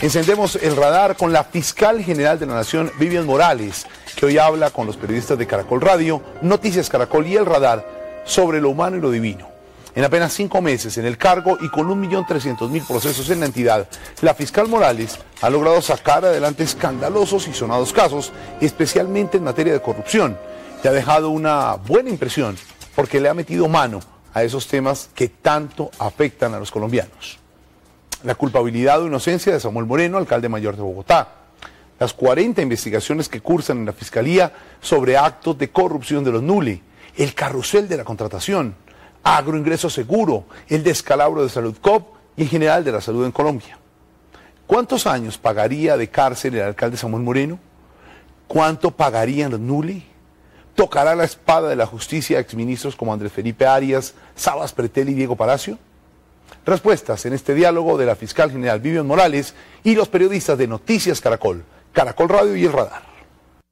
Encendemos el radar con la fiscal general de la Nación, Vivian Morales, que hoy habla con los periodistas de Caracol Radio, Noticias Caracol y El Radar sobre lo humano y lo divino. En apenas 5 meses en el cargo y con 1.300.000 procesos en la entidad, la fiscal Morales ha logrado sacar adelante escandalosos y sonados casos, especialmente en materia de corrupción, y ha dejado una buena impresión porque le ha metido mano a esos temas que tanto afectan a los colombianos. La culpabilidad o inocencia de Samuel Moreno, alcalde mayor de Bogotá. Las 40 investigaciones que cursan en la Fiscalía sobre actos de corrupción de los Nule, el carrusel de la contratación, agroingreso seguro, el descalabro de Saludcop y en general de la salud en Colombia. ¿Cuántos años pagaría de cárcel el alcalde Samuel Moreno? ¿Cuánto pagarían los Nule? ¿Tocará la espada de la justicia a exministros como Andrés Felipe Arias, Sabas Pretel y Diego Palacio? Respuestas en este diálogo de la fiscal general Vivian Morales y los periodistas de Noticias Caracol, Caracol Radio y El Radar.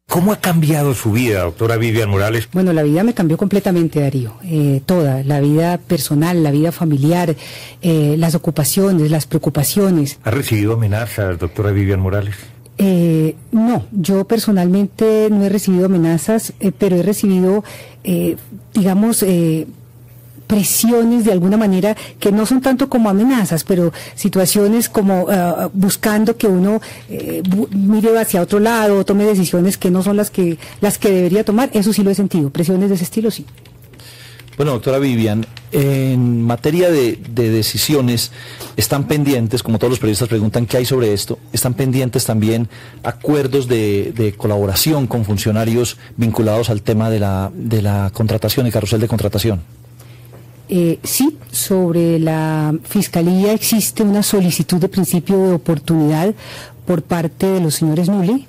¿Cómo ha cambiado su vida, doctora Vivian Morales? Bueno, la vida me cambió completamente, Darío. Toda, la vida personal, la vida familiar, las ocupaciones, las preocupaciones. ¿Ha recibido amenazas, doctora Vivian Morales? No, yo personalmente no he recibido amenazas, pero he recibido, presiones de alguna manera que no son tanto como amenazas, pero situaciones como buscando que uno mire hacia otro lado, tome decisiones que no son las que debería tomar. Eso sí lo he sentido, presiones de ese estilo sí. Bueno, doctora Vivian, en materia de decisiones están pendientes, como todos los periodistas preguntan qué hay sobre esto, están pendientes también acuerdos de colaboración con funcionarios vinculados al tema de la contratación, el carrusel de contratación. Sí, sobre la Fiscalía existe una solicitud de principio de oportunidad por parte de los señores Nule,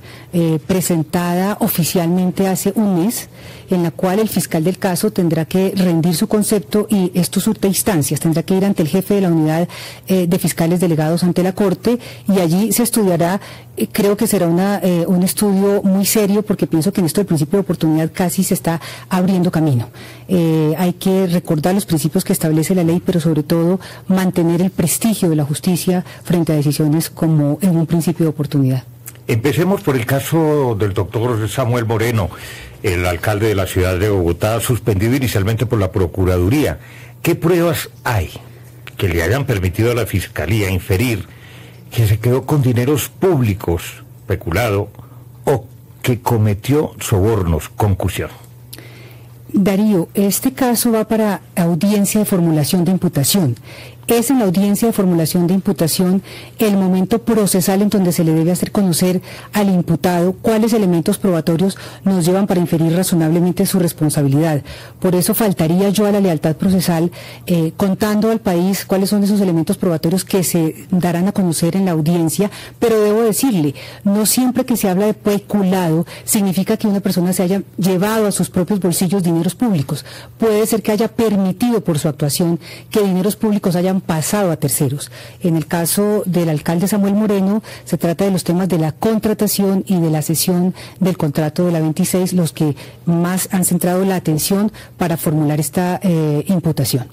presentada oficialmente hace un mes, en la cual el fiscal del caso tendrá que rendir su concepto y esto surte instancias, tendrá que ir ante el jefe de la unidad de fiscales delegados ante la Corte y allí se estudiará, creo que será un estudio muy serio porque pienso que en esto del principio de oportunidad casi se está abriendo camino. Hay que recordar los principios que establece la ley, pero sobre todo mantener el prestigio de la justicia frente a decisiones como en un principio de oportunidad. Empecemos por el caso del doctor Samuel Moreno, el alcalde de la ciudad de Bogotá, suspendido inicialmente por la Procuraduría. ¿Qué pruebas hay que le hayan permitido a la Fiscalía inferir que se quedó con dineros públicos, peculado, o que cometió sobornos, concusión? Darío, este caso va para audiencia de formulación de imputación. Es en la audiencia de formulación de imputación el momento procesal en donde se le debe hacer conocer al imputado cuáles elementos probatorios nos llevan para inferir razonablemente su responsabilidad. Por eso faltaría yo a la lealtad procesal contando al país cuáles son esos elementos probatorios que se darán a conocer en la audiencia, pero debo decirle, no siempre que se habla de peculado significa que una persona se haya llevado a sus propios bolsillos dineros públicos. Puede ser que haya permitido por su actuación que dineros públicos hayan pasado a terceros. En el caso del alcalde Samuel Moreno, se trata de los temas de la contratación y de la cesión del contrato de la 26, los que más han centrado la atención para formular esta imputación.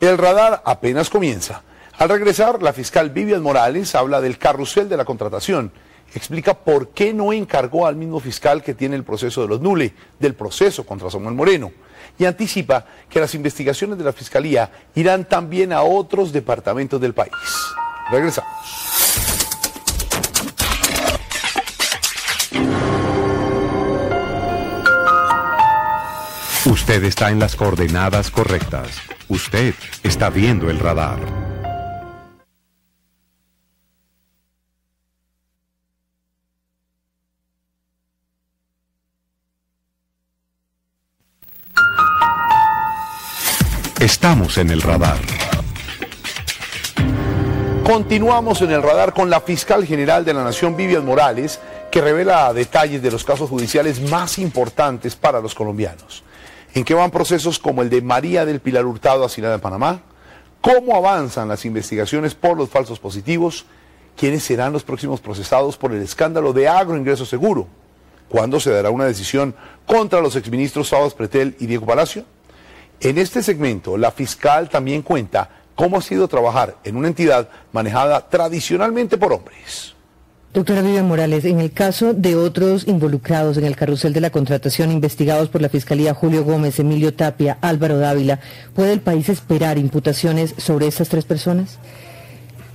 El radar apenas comienza. Al regresar, la fiscal Vivian Morales habla del carrusel de la contratación. Explica por qué no encargó al mismo fiscal que tiene el proceso de los Nule, del proceso contra Samuel Moreno. Y anticipa que las investigaciones de la Fiscalía irán también a otros departamentos del país. Regresamos. Usted está en las coordenadas correctas. Usted está viendo el radar. Estamos en el radar. Continuamos en el radar con la fiscal general de la Nación, Vivian Morales, que revela detalles de los casos judiciales más importantes para los colombianos. ¿En qué van procesos como el de María del Pilar Hurtado, asilada en Panamá? ¿Cómo avanzan las investigaciones por los falsos positivos? ¿Quiénes serán los próximos procesados por el escándalo de agroingreso seguro? ¿Cuándo se dará una decisión contra los exministros Sabas Pretel y Diego Palacio? En este segmento, la fiscal también cuenta cómo ha sido trabajar en una entidad manejada tradicionalmente por hombres. Doctora Vivian Morales, en el caso de otros involucrados en el carrusel de la contratación investigados por la Fiscalía, Julio Gómez, Emilio Tapia, Álvaro Dávila, ¿puede el país esperar imputaciones sobre estas 3 personas?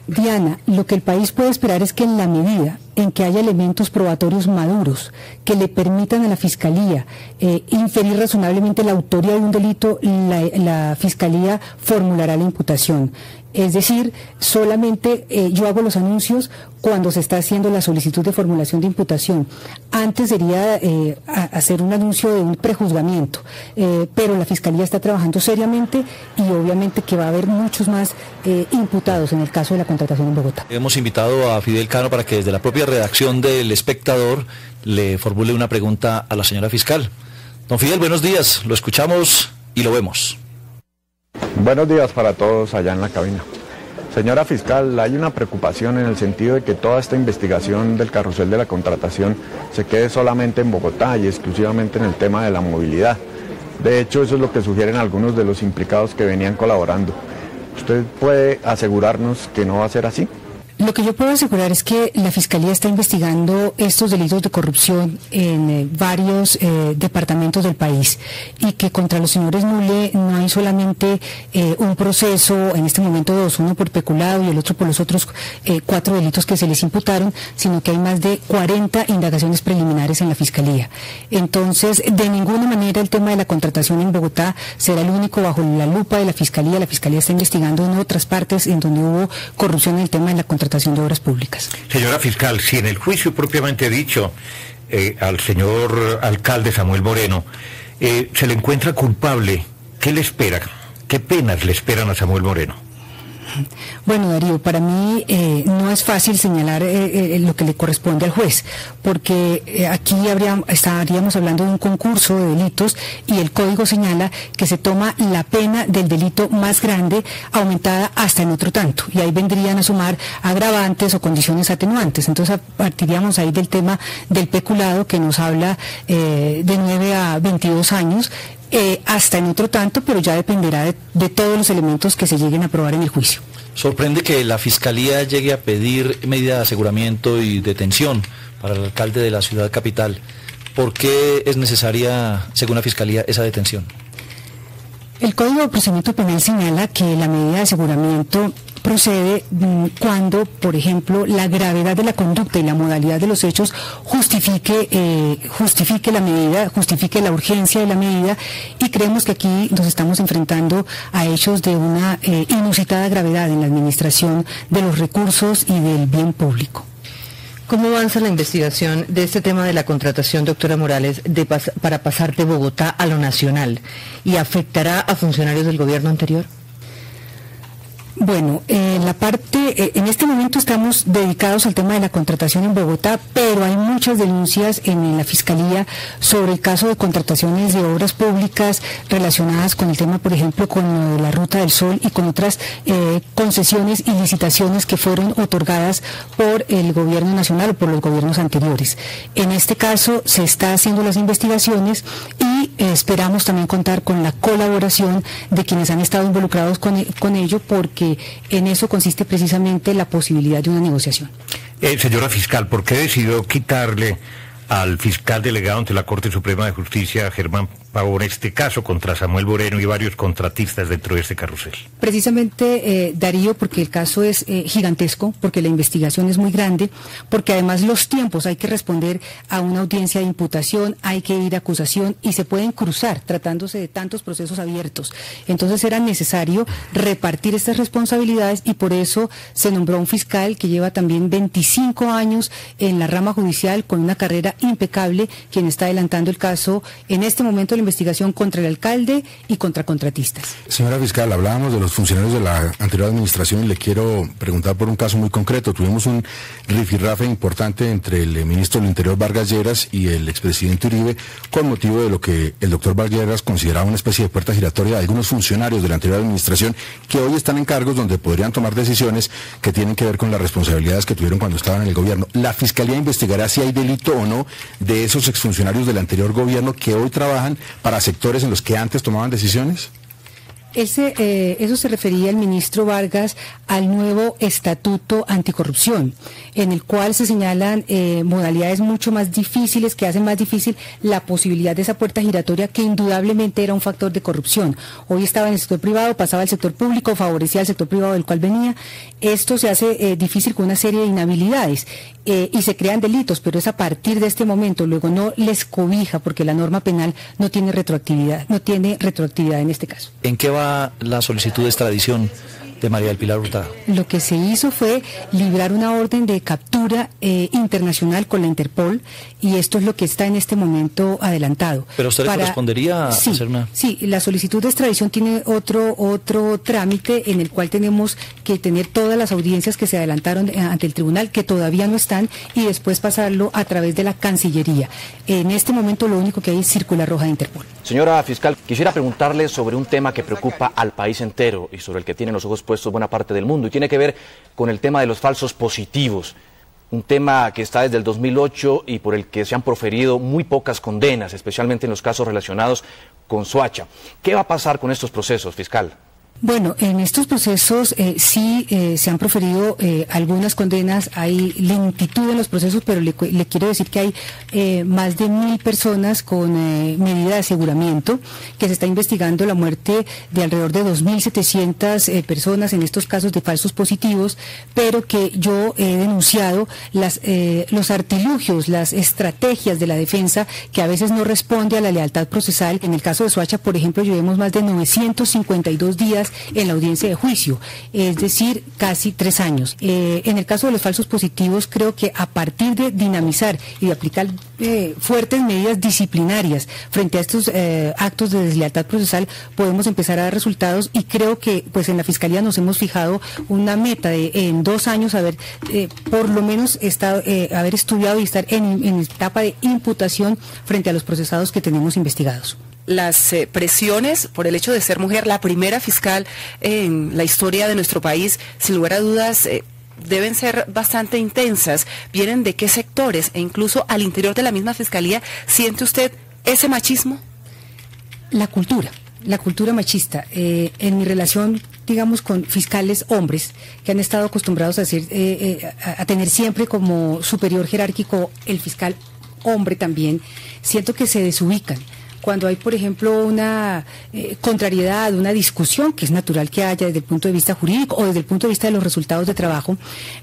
Diana, lo que el país puede esperar es que en la medida en que haya elementos probatorios maduros que le permitan a la Fiscalía inferir razonablemente la autoría de un delito, la Fiscalía formulará la imputación. Es decir, solamente yo hago los anuncios cuando se está haciendo la solicitud de formulación de imputación. Antes sería hacer un anuncio de un prejuzgamiento, pero la Fiscalía está trabajando seriamente y obviamente que va a haber muchos más imputados en el caso de la contratación en Bogotá. Hemos invitado a Fidel Cano para que desde la propia redacción del Espectador le formule una pregunta a la señora fiscal. Don Fidel, buenos días, lo escuchamos y lo vemos. Buenos días para todos allá en la cabina. Señora fiscal, hay una preocupación en el sentido de que toda esta investigación del carrusel de la contratación se quede solamente en Bogotá y exclusivamente en el tema de la movilidad. De hecho, eso es lo que sugieren algunos de los implicados que venían colaborando. ¿Usted puede asegurarnos que no va a ser así? Lo que yo puedo asegurar es que la Fiscalía está investigando estos delitos de corrupción en varios departamentos del país y que contra los señores Mule no hay solamente un proceso, en este momento 2, uno por peculado y el otro por los otros 4 delitos que se les imputaron, sino que hay más de 40 indagaciones preliminares en la Fiscalía. Entonces, de ninguna manera el tema de la contratación en Bogotá será el único bajo la lupa de la Fiscalía. La Fiscalía está investigando en otras partes en donde hubo corrupción en el tema de la contratación de obras públicas. Señora fiscal, si en el juicio propiamente dicho al señor alcalde Samuel Moreno se le encuentra culpable, ¿qué le espera? ¿Qué penas le esperan a Samuel Moreno? Bueno, Darío, para mí no es fácil señalar lo que le corresponde al juez, porque aquí estaríamos hablando de un concurso de delitos y el código señala que se toma la pena del delito más grande aumentada hasta en otro tanto, y ahí vendrían a sumar agravantes o condiciones atenuantes. Entonces partiríamos ahí del tema del peculado, que nos habla de 9 a 22 años, hasta en otro tanto, pero ya dependerá de todos los elementos que se lleguen a probar en el juicio. Sorprende que la Fiscalía llegue a pedir medida de aseguramiento y detención para el alcalde de la ciudad capital. ¿Por qué es necesaria, según la Fiscalía, esa detención? El Código de Procedimiento Penal señala que la medida de aseguramiento procede cuando, por ejemplo, la gravedad de la conducta y la modalidad de los hechos justifique la medida, justifique la urgencia de la medida, y creemos que aquí nos estamos enfrentando a hechos de una inusitada gravedad en la administración de los recursos y del bien público. ¿Cómo avanza la investigación de este tema de la contratación, doctora Morales, para pasar de Bogotá a lo nacional? ¿Y afectará a funcionarios del gobierno anterior? Bueno, en este momento estamos dedicados al tema de la contratación en Bogotá, pero hay muchas denuncias en la Fiscalía sobre el caso de contrataciones de obras públicas relacionadas con el tema, por ejemplo, con lo de la Ruta del Sol y con otras concesiones y licitaciones que fueron otorgadas por el gobierno nacional o por los gobiernos anteriores. En este caso se está haciendo las investigaciones y esperamos también contar con la colaboración de quienes han estado involucrados con ello, porque en eso consiste precisamente la posibilidad de una negociación. Señora fiscal, ¿por qué decidió quitarle al fiscal delegado ante la Corte Suprema de Justicia, Germán Pavón, este caso contra Samuel Moreno y varios contratistas dentro de este carrusel? Precisamente, Darío, porque el caso es gigantesco, porque la investigación es muy grande, porque además los tiempos, hay que responder a una audiencia de imputación, hay que ir a acusación y se pueden cruzar tratándose de tantos procesos abiertos. Entonces era necesario repartir estas responsabilidades y por eso se nombró un fiscal que lleva también 25 años en la rama judicial con una carrera impecable, quien está adelantando el caso en este momento de la investigación contra el alcalde y contra contratistas. Señora fiscal, hablábamos de los funcionarios de la anterior administración y le quiero preguntar por un caso muy concreto. Tuvimos un rifirrafe importante entre el ministro del Interior Vargas Lleras y el expresidente Uribe con motivo de lo que el doctor Vargas Lleras consideraba una especie de puerta giratoria de algunos funcionarios de la anterior administración que hoy están en cargos donde podrían tomar decisiones que tienen que ver con las responsabilidades que tuvieron cuando estaban en el gobierno. ¿La Fiscalía investigará si hay delito o no de esos exfuncionarios del anterior gobierno que hoy trabajan para sectores en los que antes tomaban decisiones? Eso se refería el ministro Vargas al nuevo estatuto anticorrupción, en el cual se señalan modalidades mucho más difíciles que hacen más difícil la posibilidad de esa puerta giratoria que indudablemente era un factor de corrupción. Hoy estaba en el sector privado, pasaba al sector público, favorecía al sector privado del cual venía. Esto se hace difícil con una serie de inhabilidades y se crean delitos, pero es a partir de este momento. Luego no les cobija porque la norma penal no tiene retroactividad en este caso. ¿En qué va la solicitud de extradición de María del Pilar Hurtado? Lo que se hizo fue librar una orden de captura internacional con la Interpol, y esto es lo que está en este momento adelantado. ¿Pero usted le correspondería hacer una...? Sí, la solicitud de extradición tiene otro trámite en el cual tenemos que tener todas las audiencias que se adelantaron ante el tribunal, que todavía no están, y después pasarlo a través de la Cancillería. En este momento lo único que hay es circular roja de Interpol. Señora fiscal, quisiera preguntarle sobre un tema que preocupa al país entero y sobre el que tienen los ojos puestos buena parte del mundo, y tiene que ver con el tema de los falsos positivos, un tema que está desde el 2008 y por el que se han proferido muy pocas condenas, especialmente en los casos relacionados con Soacha. ¿Qué va a pasar con estos procesos, fiscal? Bueno, en estos procesos sí se han proferido algunas condenas, hay lentitud en los procesos, pero le quiero decir que hay más de 1.000 personas con medida de aseguramiento, que se está investigando la muerte de alrededor de 2.700 personas en estos casos de falsos positivos, pero que yo he denunciado los artilugios, las estrategias de la defensa, que a veces no responde a la lealtad procesal. En el caso de Soacha, por ejemplo, llevamos más de 952 días en la audiencia de juicio, es decir, casi 3 años. En el caso de los falsos positivos, creo que a partir de dinamizar y de aplicar fuertes medidas disciplinarias frente a estos actos de deslealtad procesal, podemos empezar a dar resultados, y creo que pues en la Fiscalía nos hemos fijado una meta de en 2 años haber por lo menos haber estudiado y estar en etapa de imputación frente a los procesados que tenemos investigados. Las presiones por el hecho de ser mujer, la primera fiscal en la historia de nuestro país, sin lugar a dudas, deben ser bastante intensas. ¿Vienen de qué sectores? E incluso al interior de la misma fiscalía, ¿siente usted ese machismo? La cultura machista. En mi relación, digamos, con fiscales hombres que han estado acostumbrados a tener siempre como superior jerárquico el fiscal hombre también, siento que se desubican. Cuando hay, por ejemplo, una contrariedad, una discusión, que es natural que haya desde el punto de vista jurídico o desde el punto de vista de los resultados de trabajo,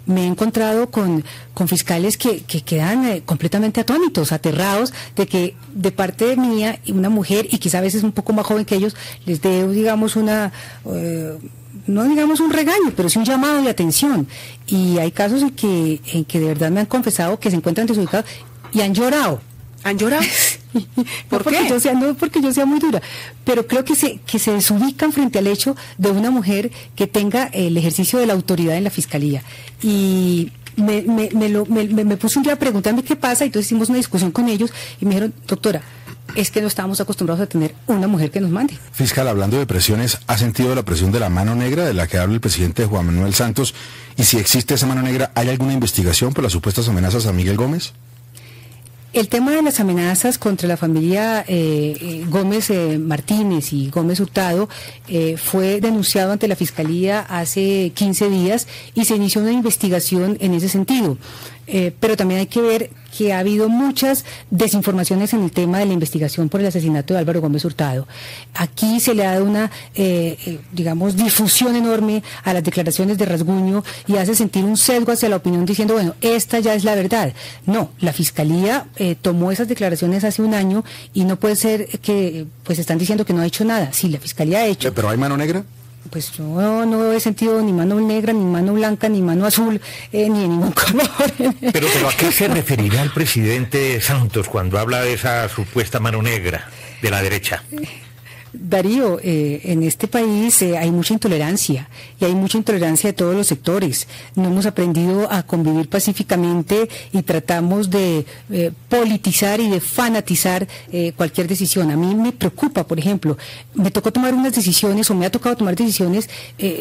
me he encontrado con fiscales que quedan completamente atónitos, aterrados de que de parte mía, una mujer, y quizá a veces un poco más joven que ellos, les dé, digamos, no digamos un regaño, pero sí un llamado de atención. Y hay casos en que de verdad me han confesado que se encuentran desubicados y han llorado. ¿Han llorado? ¿Por qué? No porque yo sea muy dura, pero creo que se desubican frente al hecho de una mujer que tenga el ejercicio de la autoridad en la Fiscalía. Y me puse un día a preguntarme qué pasa, y entonces hicimos una discusión con ellos y me dijeron, doctora, es que no estábamos acostumbrados a tener una mujer que nos mande. Fiscal, hablando de presiones, ¿ha sentido la presión de la mano negra de la que habla el presidente Juan Manuel Santos? Y si existe esa mano negra, ¿hay alguna investigación por las supuestas amenazas a Miguel Gómez? El tema de las amenazas contra la familia Gómez Martínez y Gómez Hurtado fue denunciado ante la Fiscalía hace 15 días y se inició una investigación en ese sentido. Pero también hay que ver que ha habido muchas desinformaciones en el tema de la investigación por el asesinato de Álvaro Gómez Hurtado. Aquí se le ha dado una, digamos, difusión enorme a las declaraciones de rasguño y hace sentir un sesgo hacia la opinión diciendo, bueno, esta ya es la verdad. No, la Fiscalía tomó esas declaraciones hace un año y no puede ser que pues están diciendo que no ha hecho nada. Sí, la Fiscalía ha hecho. ¿Pero hay mano negra? Pues yo no he sentido ni mano negra, ni mano blanca, ni mano azul, ni de ningún color. Pero ¿a qué se referirá el presidente Santos cuando habla de esa supuesta mano negra de la derecha? Darío, en este país hay mucha intolerancia, y hay mucha intolerancia de todos los sectores. No hemos aprendido a convivir pacíficamente y tratamos de politizar y de fanatizar cualquier decisión. A mí me preocupa, por ejemplo, me tocó tomar unas decisiones, o me ha tocado tomar decisiones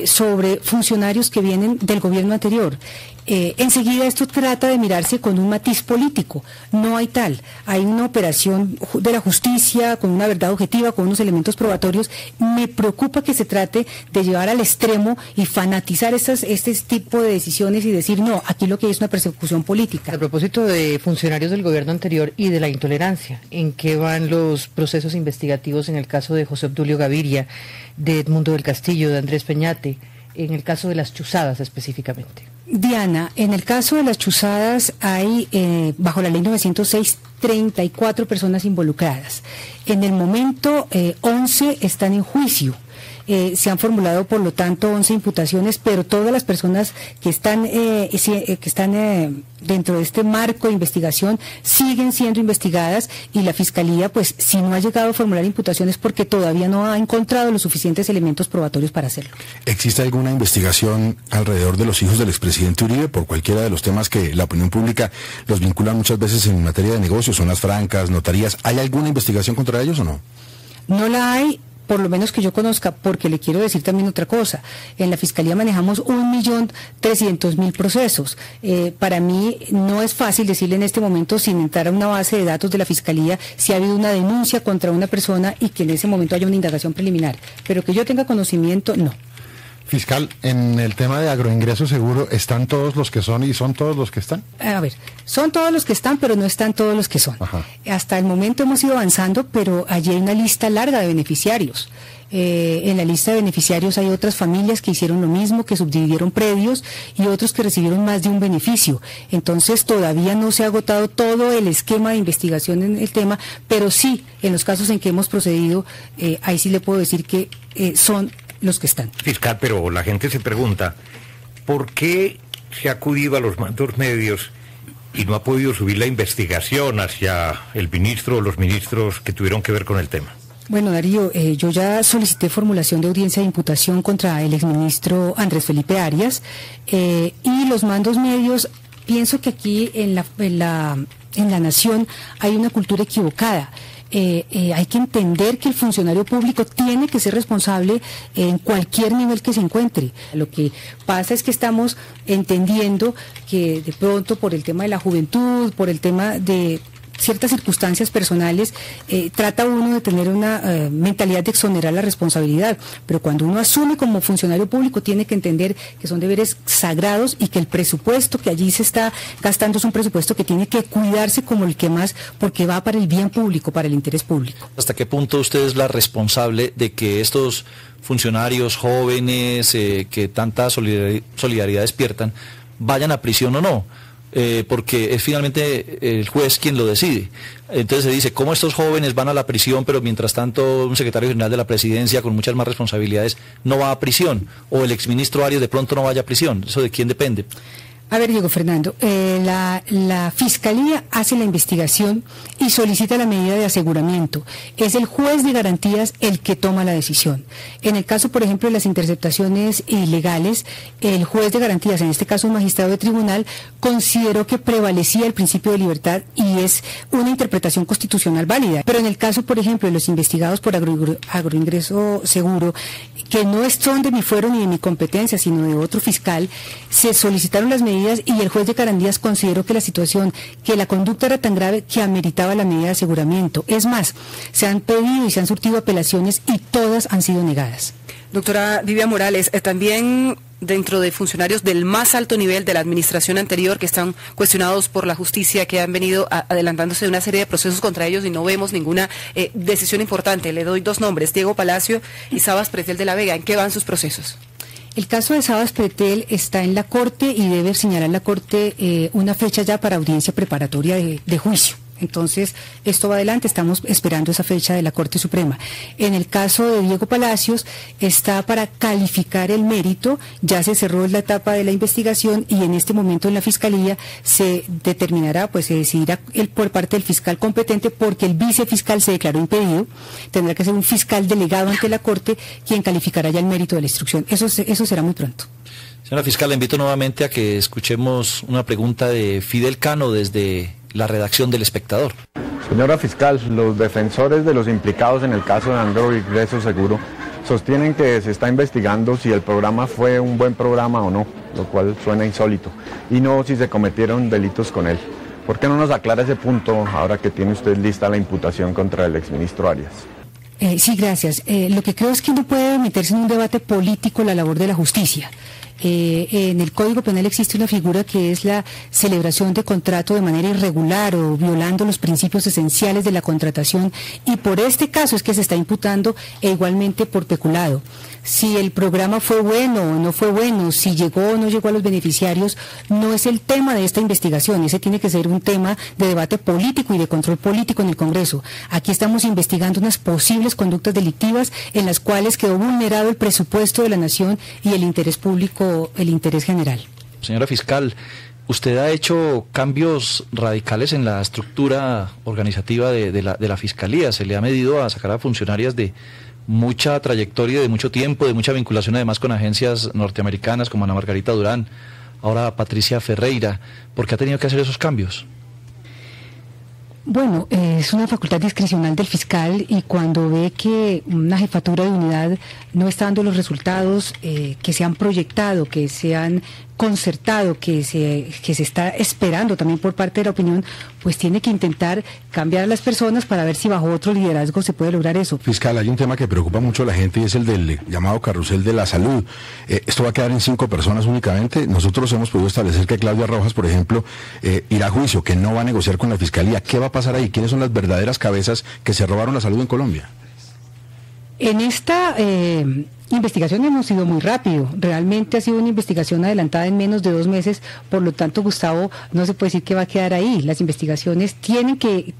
sobre funcionarios que vienen del gobierno anterior. enseguida esto trata de mirarse con un matiz político. No hay tal. Hay una operación de la justicia con una verdad objetiva, con unos elementos probatorios. Me preocupa que se trate de llevar al extremo y fanatizar este tipo de decisiones y decir, no, aquí lo que hay es una persecución política. A propósito de funcionarios del gobierno anterior y de la intolerancia, ¿en qué van los procesos investigativos en el caso de José Obdulio Gaviria, de Edmundo del Castillo, de Andrés Peñate, en el caso de las chuzadas específicamente? Diana, en el caso de las chuzadas hay, bajo la ley 906, 34 personas involucradas. En el momento, 11 están en juicio. Se han formulado, por lo tanto, 11 imputaciones, pero todas las personas que están dentro de este marco de investigación siguen siendo investigadas, y la Fiscalía, pues, si no ha llegado a formular imputaciones, porque todavía no ha encontrado los suficientes elementos probatorios para hacerlo. ¿Existe alguna investigación alrededor de los hijos del expresidente Uribe por cualquiera de los temas que la opinión pública los vincula muchas veces en materia de negocios, zonas francas, notarías? ¿Hay alguna investigación contra ellos o no? No la hay, por lo menos que yo conozca, porque le quiero decir también otra cosa. En la Fiscalía manejamos 1.300.000 procesos. Para mí no es fácil decirle en este momento, sin entrar a una base de datos de la Fiscalía, si ha habido una denuncia contra una persona y que en ese momento haya una indagación preliminar. Pero que yo tenga conocimiento, no. Fiscal, en el tema de agroingreso seguro, ¿están todos los que son y son todos los que están? A ver, son todos los que están, pero no están todos los que son. Ajá. Hasta el momento hemos ido avanzando, pero allí hay una lista larga de beneficiarios. En la lista de beneficiarios hay otras familias que hicieron lo mismo, que subdividieron predios, y otros que recibieron más de un beneficio. Entonces todavía no se ha agotado todo el esquema de investigación en el tema, pero sí, en los casos en que hemos procedido, ahí sí le puedo decir que son los que están. Fiscal, pero la gente se pregunta, ¿por qué se ha acudido a los mandos medios y no ha podido subir la investigación hacia el ministro o los ministros que tuvieron que ver con el tema? Bueno, Darío, yo ya solicité formulación de audiencia de imputación contra el exministro Andrés Felipe Arias, y los mandos medios, pienso que aquí en la nación hay una cultura equivocada. Hay que entender que el funcionario público tiene que ser responsable en cualquier nivel que se encuentre. Lo que pasa es que estamos entendiendo que de pronto, por el tema de la juventud, por el tema de ciertas circunstancias personales, trata uno de tener una mentalidad de exonerar la responsabilidad, pero cuando uno asume como funcionario público tiene que entender que son deberes sagrados y que el presupuesto que allí se está gastando es un presupuesto que tiene que cuidarse como el que más, porque va para el bien público, para el interés público. ¿Hasta qué punto usted es la responsable de que estos funcionarios jóvenes que tanta solidaridad despiertan vayan a prisión o no? Porque es finalmente el juez quien lo decide. Entonces se dice, ¿cómo estos jóvenes van a la prisión, pero mientras tanto un secretario general de la presidencia con muchas más responsabilidades no va a prisión? O el exministro Arias de pronto no vaya a prisión. ¿Eso de quién depende? A ver, Diego Fernando, la Fiscalía hace la investigación y solicita la medida de aseguramiento. Es el juez de garantías el que toma la decisión. En el caso, por ejemplo, de las interceptaciones ilegales, el juez de garantías, en este caso un magistrado de tribunal, consideró que prevalecía el principio de libertad y es una interpretación constitucional válida. Pero en el caso, por ejemplo, de los investigados por agroingreso seguro, que no son de mi fuero ni de mi competencia, sino de otro fiscal, se solicitaron las medidas y el juez de garantías consideró que la situación, que la conducta era tan grave que ameritaba la medida de aseguramiento. Es más, se han pedido y se han surtido apelaciones y todas han sido negadas. Doctora Vivian Morales, también dentro de funcionarios del más alto nivel de la administración anterior que están cuestionados por la justicia, que han venido adelantándose de una serie de procesos contra ellos y no vemos ninguna decisión importante. Le doy dos nombres, Diego Palacio y Sabas Pretel de la Vega. ¿En qué van sus procesos? El caso de Sabas Pretel está en la Corte y debe señalar la Corte una fecha ya para audiencia preparatoria de juicio. Entonces, esto va adelante, estamos esperando esa fecha de la Corte Suprema. En el caso de Diego Palacios, está para calificar el mérito, ya se cerró la etapa de la investigación y en este momento en la Fiscalía se determinará, pues se decidirá por parte del fiscal competente, porque el vicefiscal se declaró impedido, tendrá que ser un fiscal delegado ante la Corte quien calificará ya el mérito de la instrucción. Eso será muy pronto. Señora fiscal, le invito nuevamente a que escuchemos una pregunta de Fidel Cano desde la redacción del Espectador. Señora fiscal, los defensores de los implicados en el caso de Agroingreso Seguro sostienen que se está investigando si el programa fue un buen programa o no. lo cual suena insólito, y no si se cometieron delitos con él. ¿Por qué no nos aclara ese punto ahora que tiene usted lista la imputación contra el exministro Arias? Sí, gracias. Lo que creo es que no puede meterse en un debate político la labor de la justicia. En el Código Penal existe una figura que es la celebración de contrato de manera irregular o violando los principios esenciales de la contratación, y por este caso es que se está imputando, e igualmente por peculado. Si el programa fue bueno o no fue bueno, si llegó o no llegó a los beneficiarios, no es el tema de esta investigación. Ese tiene que ser un tema de debate político y de control político en el Congreso. Aquí estamos investigando unas posibles conductas delictivas en las cuales quedó vulnerado el presupuesto de la nación y el interés público, el interés general. Señora fiscal, usted ha hecho cambios radicales en la estructura organizativa de la Fiscalía. Se le ha medido a sacar a funcionarias de mucha trayectoria, de mucho tiempo, de mucha vinculación además con agencias norteamericanas como Ana Margarita Durán, ahora Patricia Ferreira. ¿Por qué ha tenido que hacer esos cambios? Bueno, es una facultad discrecional del fiscal, y cuando ve que una jefatura de unidad no está dando los resultados que se han proyectado, que se han concertado, que se está esperando también por parte de la opinión, pues tiene que intentar cambiar a las personas para ver si bajo otro liderazgo se puede lograr eso. Fiscal, hay un tema que preocupa mucho a la gente y es el del llamado carrusel de la salud. Esto va a quedar en 5 personas únicamente. Nosotros hemos podido establecer que Claudia Rojas, por ejemplo, irá a juicio, que no va a negociar con la Fiscalía. ¿Qué va a pasar ahí? ¿Quiénes son las verdaderas cabezas que se robaron la salud en Colombia? En esta investigación hemos sido muy rápido. Realmente ha sido una investigación adelantada en menos de 2 meses, por lo tanto, Gustavo, no se puede decir que va a quedar ahí. Las investigaciones tienen que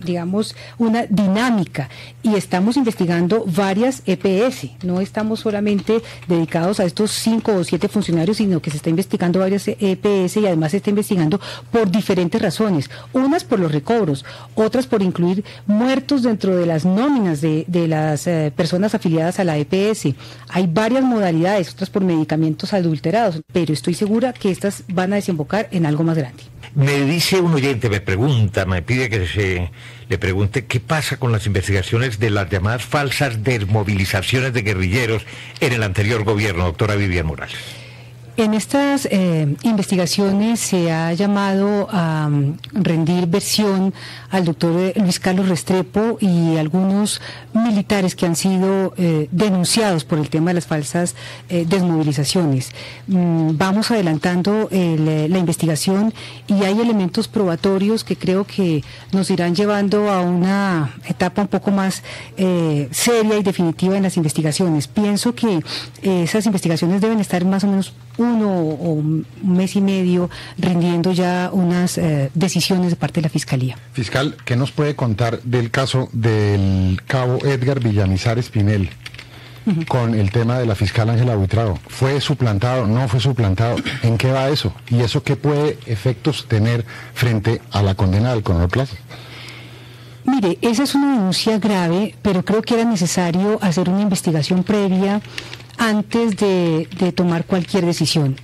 digamos, una dinámica, y estamos investigando varias EPS, no estamos solamente dedicados a estos 5 o 7 funcionarios, sino que se está investigando varias EPS, y además se está investigando por diferentes razones, unas por los recobros, otras por incluir muertos dentro de las nóminas de las personas afiliadas a la EPS. Hay varias modalidades, otras por medicamentos adulterados, pero estoy segura que estas van a desembocar en algo más grande. Me dice un oyente, me pide que le pregunte qué pasa con las investigaciones de las llamadas falsas desmovilizaciones de guerrilleros en el anterior gobierno, doctora Vivian Morales. En estas investigaciones se ha llamado a rendir versión al doctor Luis Carlos Restrepo y algunos militares que han sido denunciados por el tema de las falsas desmovilizaciones. Vamos adelantando la investigación, y hay elementos probatorios que creo que nos irán llevando a una etapa un poco más seria y definitiva en las investigaciones. Pienso que esas investigaciones deben estar más o menos 1 o un mes y medio rindiendo ya unas decisiones de parte de la Fiscalía. Fiscal, ¿qué nos puede contar del caso del cabo Edgar Villamizar Espinel con el tema de la fiscal Ángela Buitrago? ¿Fue suplantado? ¿No fue suplantado? ¿En qué va eso? ¿Y eso qué puede efectos tener frente a la condena del coronel Plaza? Mire, esa es una denuncia grave, pero creo que era necesario hacer una investigación previa antes de tomar cualquier decisión,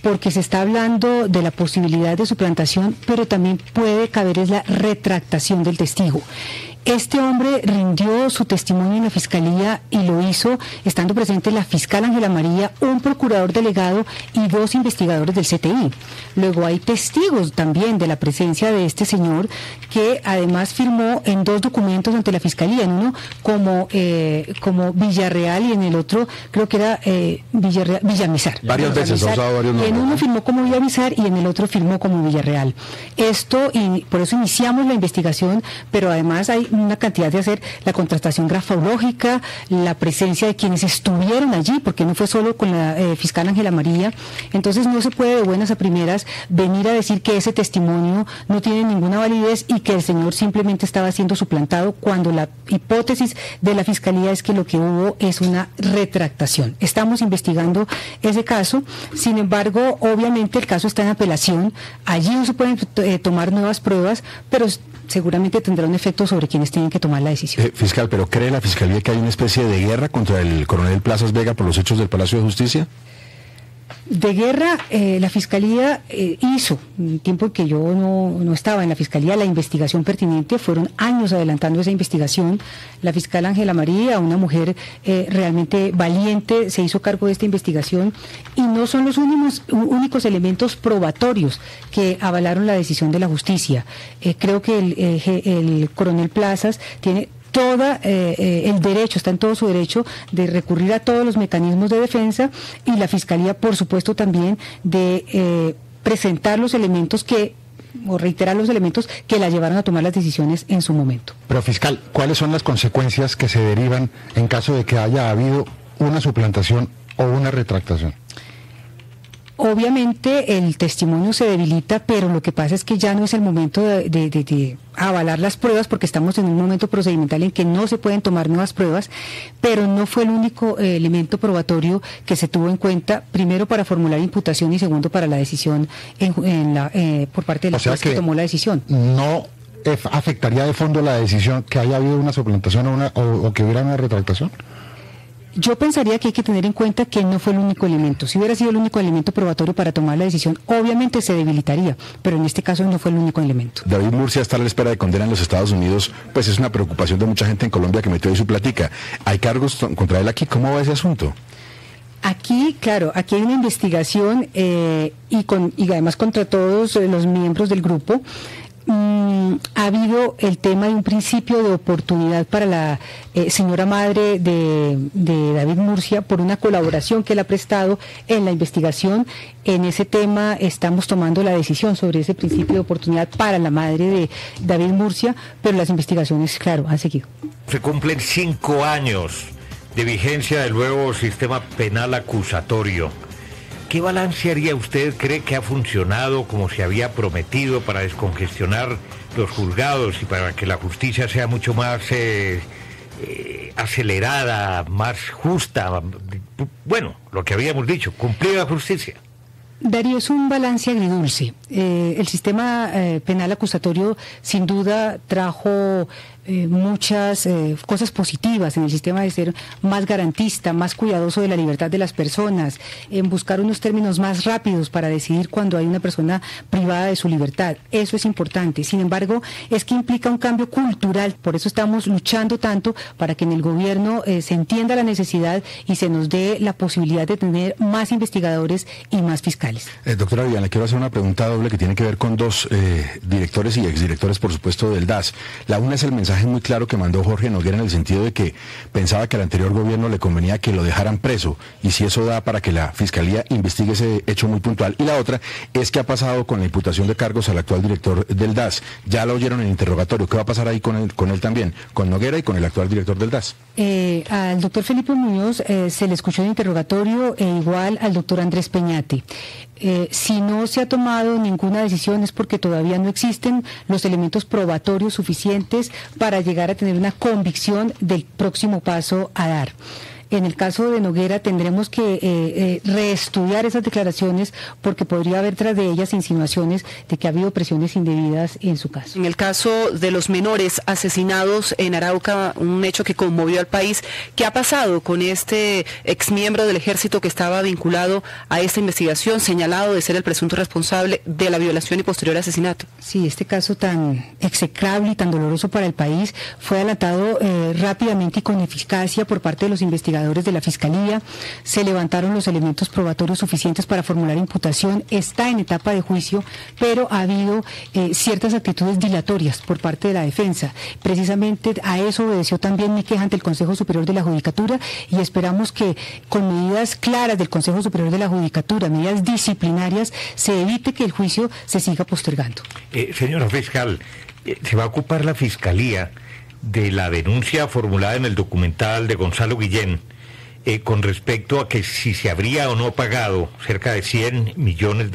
porque se está hablando de la posibilidad de suplantación, pero también puede caber es la retractación del testigo. Este hombre rindió su testimonio en la Fiscalía y lo hizo estando presente la fiscal Ángela María, un procurador delegado y 2 investigadores del CTI. Luego hay testigos también de la presencia de este señor, que además firmó en 2 documentos ante la Fiscalía, en uno como Villarreal y en el otro creo que era Villamizar. Varias veces ha usado varios nombres. En uno firmó como Villamizar y en el otro firmó como Villarreal. Esto, y por eso iniciamos la investigación, pero además hay una cantidad de hacer la contratación grafológica, la presencia de quienes estuvieron allí, porque no fue solo con la fiscal Ángela María. Entonces no se puede de buenas a primeras venir a decir que ese testimonio no tiene ninguna validez y que el señor simplemente estaba siendo suplantado, cuando la hipótesis de la Fiscalía es que lo que hubo es una retractación. Estamos investigando ese caso, sin embargo, obviamente el caso está en apelación, allí no se pueden tomar nuevas pruebas, pero seguramente tendrá un efecto sobre quienes tienen que tomar la decisión. Fiscal, ¿pero cree la Fiscalía que hay una especie de guerra contra el coronel Plazas Vega por los hechos del Palacio de Justicia? De guerra, la Fiscalía hizo, en el tiempo que yo no estaba en la Fiscalía, la investigación pertinente. Fueron años adelantando esa investigación. La fiscal Ángela María, una mujer realmente valiente, se hizo cargo de esta investigación, y no son los únicos elementos probatorios que avalaron la decisión de la justicia. Creo que el coronel Plazas tiene el derecho, está en todo su derecho de recurrir a todos los mecanismos de defensa, y la Fiscalía, por supuesto, también de presentar los elementos o reiterar los elementos que la llevaron a tomar las decisiones en su momento. Pero, fiscal, ¿cuáles son las consecuencias que se derivan en caso de que haya habido una suplantación o una retractación? Obviamente el testimonio se debilita, pero lo que pasa es que ya no es el momento de avalar las pruebas, porque estamos en un momento procedimental en que no se pueden tomar nuevas pruebas, pero no fue el único elemento probatorio que se tuvo en cuenta, primero para formular imputación y segundo para la decisión por parte de la juez que tomó la decisión. ¿No afectaría de fondo la decisión que haya habido una suplantación o que hubiera una retractación? Yo pensaría que hay que tener en cuenta que no fue el único elemento. Si hubiera sido el único elemento probatorio para tomar la decisión, obviamente se debilitaría, pero en este caso no fue el único elemento. David Murcia está a la espera de condena en los Estados Unidos, pues es una preocupación de mucha gente en Colombia que metió ahí su platica. ¿Hay cargos contra él aquí? ¿Cómo va ese asunto? Aquí, claro, aquí hay una investigación y además contra todos los miembros del grupo. Ha habido el tema de un principio de oportunidad para la señora madre de David Murcia por una colaboración que él ha prestado en la investigación. En ese tema estamos tomando la decisión sobre ese principio de oportunidad para la madre de David Murcia, pero las investigaciones, claro, han seguido. Se cumplen 5 años de vigencia del nuevo sistema penal acusatorio. ¿Qué balance haría usted? ¿Cree que ha funcionado como se había prometido para descongestionar los juzgados y para que la justicia sea mucho más acelerada, más justa? Bueno, lo que habíamos dicho, cumplir la justicia. Darío, es un balance agridulce. El sistema penal acusatorio sin duda trajo muchas cosas positivas en el sistema, de ser más garantista, más cuidadoso de la libertad de las personas, en buscar unos términos más rápidos para decidir cuando hay una persona privada de su libertad. Eso es importante. Sin embargo, es que implica un cambio cultural. Por eso estamos luchando tanto para que en el gobierno se entienda la necesidad y se nos dé la posibilidad de tener más investigadores y más fiscales. Doctora Vivian, le quiero hacer una pregunta doble que tiene que ver con dos directores y exdirectores, por supuesto, del DAS. La una es el mensaje muy claro que mandó Jorge Noguera en el sentido de que pensaba que al anterior gobierno le convenía que lo dejaran preso, y si eso da para que la Fiscalía investigue ese hecho muy puntual. Y la otra es que ha pasado con la imputación de cargos al actual director del DAS. Ya lo oyeron en el interrogatorio. ¿Qué va a pasar ahí con él también? Con Noguera y con el actual director del DAS. Al doctor Felipe Muñoz se le escuchó en interrogatorio, igual al doctor Andrés Peñate. Si no se ha tomado ninguna decisión es porque todavía no existen los elementos probatorios suficientes para llegar a tener una convicción del próximo paso a dar. En el caso de Noguera tendremos que reestudiar esas declaraciones, porque podría haber tras de ellas insinuaciones de que ha habido presiones indebidas en su caso. En el caso de los menores asesinados en Arauca, un hecho que conmovió al país, ¿qué ha pasado con este exmiembro del ejército que estaba vinculado a esta investigación, señalado de ser el presunto responsable de la violación y posterior asesinato? Sí, este caso tan execrable y tan doloroso para el país fue adelantado rápidamente y con eficacia por parte de los investigadores de la Fiscalía. Se levantaron los elementos probatorios suficientes para formular imputación. Está en etapa de juicio, pero ha habido ciertas actitudes dilatorias por parte de la defensa. Precisamente a eso obedeció también mi queja ante el Consejo Superior de la Judicatura, y esperamos que con medidas claras del Consejo Superior de la Judicatura, medidas disciplinarias, se evite que el juicio se siga postergando. Señora fiscal, ¿se va a ocupar la Fiscalía de la denuncia formulada en el documental de Gonzalo Guillén con respecto a que si se habría o no pagado cerca de $100 millones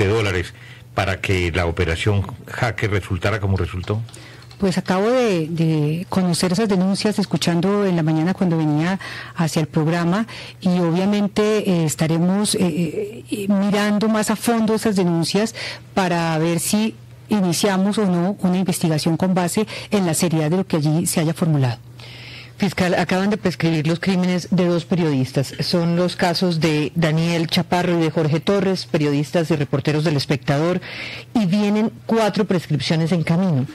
para que la operación Jaque resultara como resultó? Pues acabo de conocer esas denuncias, escuchando en la mañana cuando venía hacia el programa, y obviamente estaremos mirando más a fondo esas denuncias para ver si iniciamos o no una investigación con base en la seriedad de lo que allí se haya formulado. Fiscal, acaban de prescribir los crímenes de 2 periodistas. Son los casos de Daniel Chaparro y de Jorge Torres, periodistas y reporteros del Espectador, y vienen 4 prescripciones en camino.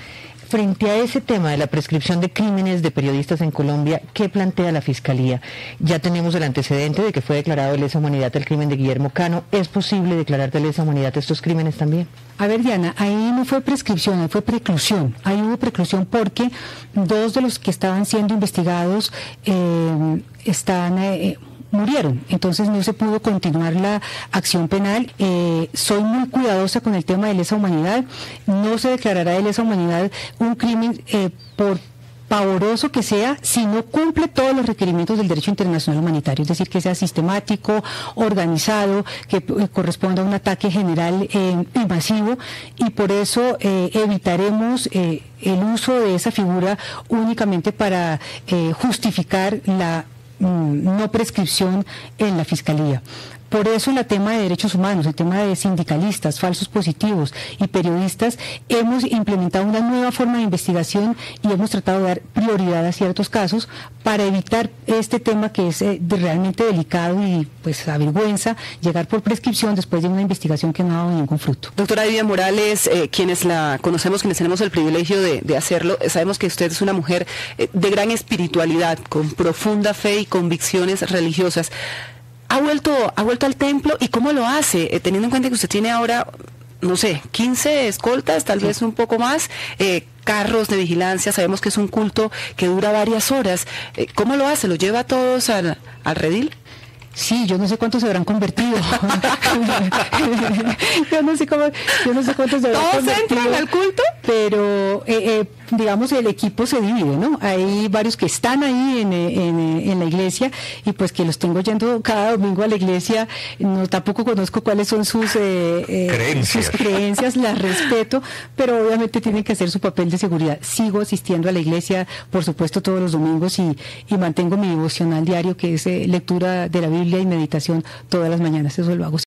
Frente a ese tema de la prescripción de crímenes de periodistas en Colombia, ¿qué plantea la Fiscalía? Ya tenemos el antecedente de que fue declarado de lesa humanidad el crimen de Guillermo Cano. ¿Es posible declarar de lesa humanidad estos crímenes también? A ver, Diana, ahí no fue prescripción, ahí fue preclusión. Ahí hubo preclusión porque 2 de los que estaban siendo investigados murieron, entonces no se pudo continuar la acción penal. Soy muy cuidadosa con el tema de lesa humanidad. No se declarará de lesa humanidad un crimen por pavoroso que sea, si no cumple todos los requerimientos del derecho internacional humanitario, es decir, que sea sistemático, organizado, que corresponda a un ataque general y masivo, y por eso evitaremos el uso de esa figura únicamente para justificar la no prescripción en la Fiscalía. Por eso en el tema de derechos humanos, el tema de sindicalistas, falsos positivos y periodistas, hemos implementado una nueva forma de investigación y hemos tratado de dar prioridad a ciertos casos para evitar este tema que es realmente delicado y pues avergüenza llegar por prescripción después de una investigación que no ha dado ningún fruto. Doctora Vivian Morales, quienes la conocemos, quienes tenemos el privilegio de hacerlo, sabemos que usted es una mujer de gran espiritualidad, con profunda fe y convicciones religiosas. ¿Ha vuelto al templo y cómo lo hace? Teniendo en cuenta que usted tiene ahora, no sé, 15 escoltas, tal vez un poco más, carros de vigilancia, sabemos que es un culto que dura varias horas. ¿Cómo lo hace? ¿Lo lleva a todos al redil? Sí, yo no sé cuántos se habrán convertido. yo no sé cuántos se habrán ¿Todos convertido. entran al culto? Pero, digamos, el equipo se divide, ¿no? Hay varios que están ahí en la iglesia y pues que los tengo yendo cada domingo a la iglesia. No, tampoco conozco cuáles son sus creencias, las respeto, pero obviamente tienen que hacer su papel de seguridad. Sigo asistiendo a la iglesia, por supuesto, todos los domingos y mantengo mi devocional diario, que es lectura de la Biblia y meditación todas las mañanas. Eso lo hago.